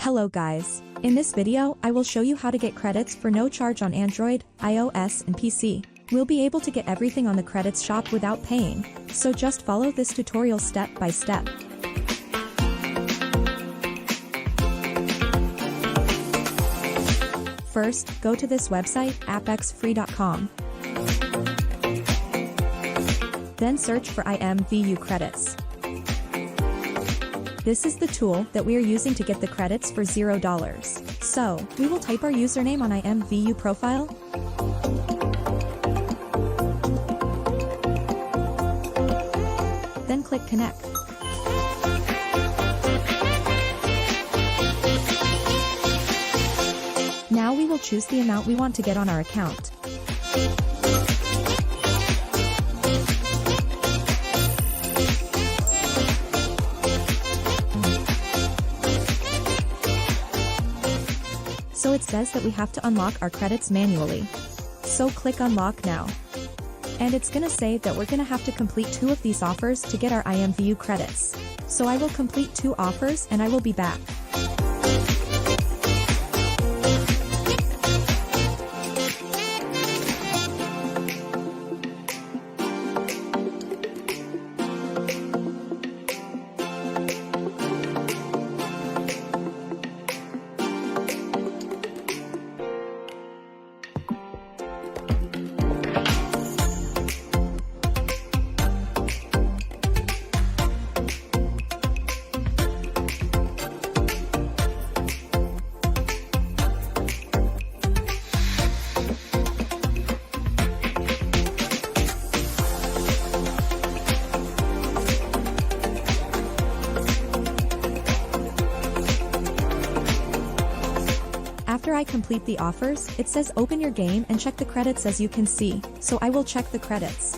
Hello guys. In this video, I will show you how to get credits for no charge on Android, iOS and PC. We'll be able to get everything on the credits shop without paying, so just follow this tutorial step by step. First, go to this website, appxfree.com. Then search for imvu credits. This is the tool that we are using to get the credits for $0. So, we will type our username on imvu profile. Then click connect. Now we will choose the amount we want to get on our account. So it says that we have to unlock our credits manually. So click unlock now. And it's gonna say that we're gonna have to complete 2 of these offers to get our imvu credits. So I will complete 2 offers and I will be back. After I complete the offers, it says open your game and check the credits as you can see, so I will check the credits.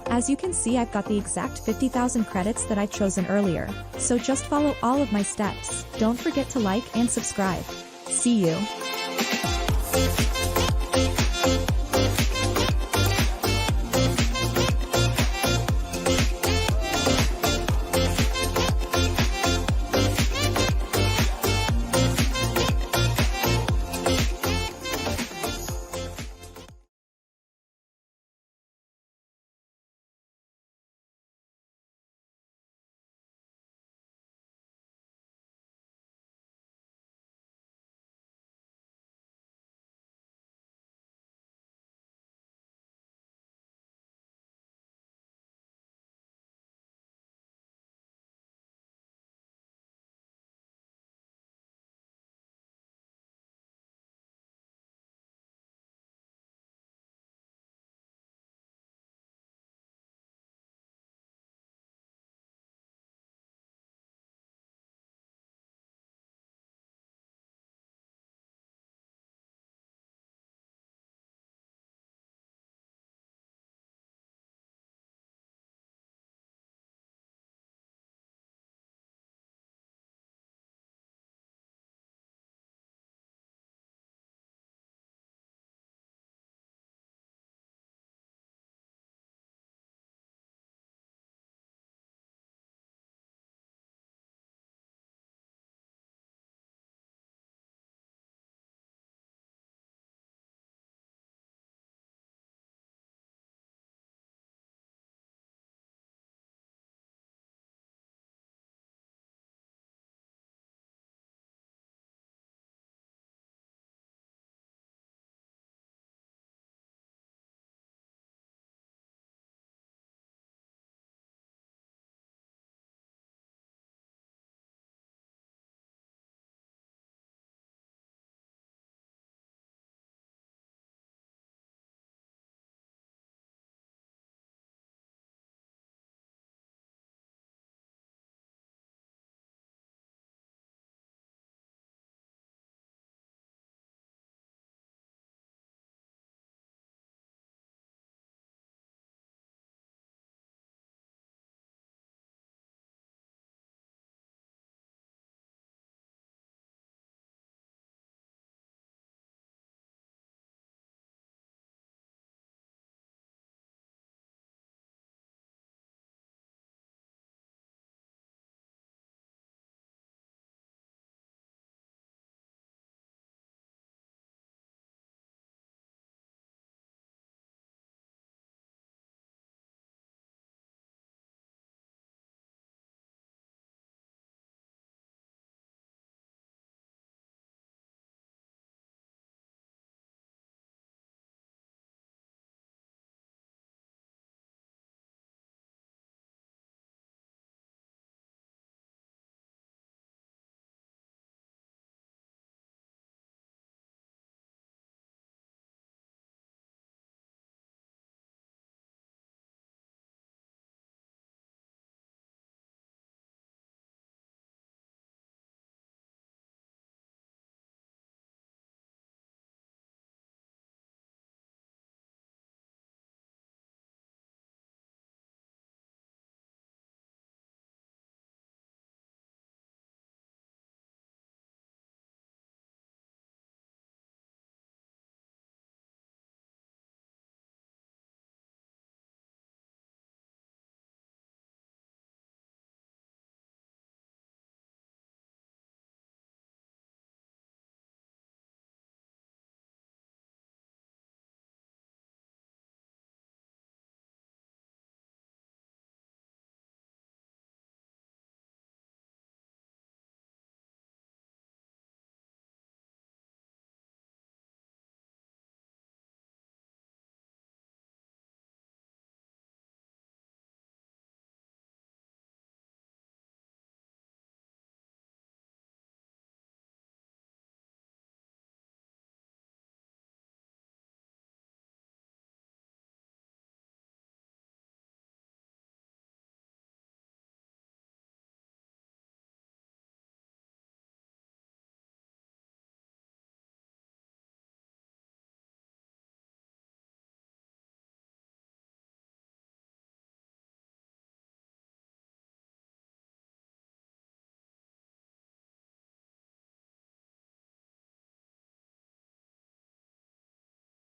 As you can see, I've got the exact 50,000 credits that I've chosen earlier, so just follow all of my steps. Don't forget to like and subscribe. See you.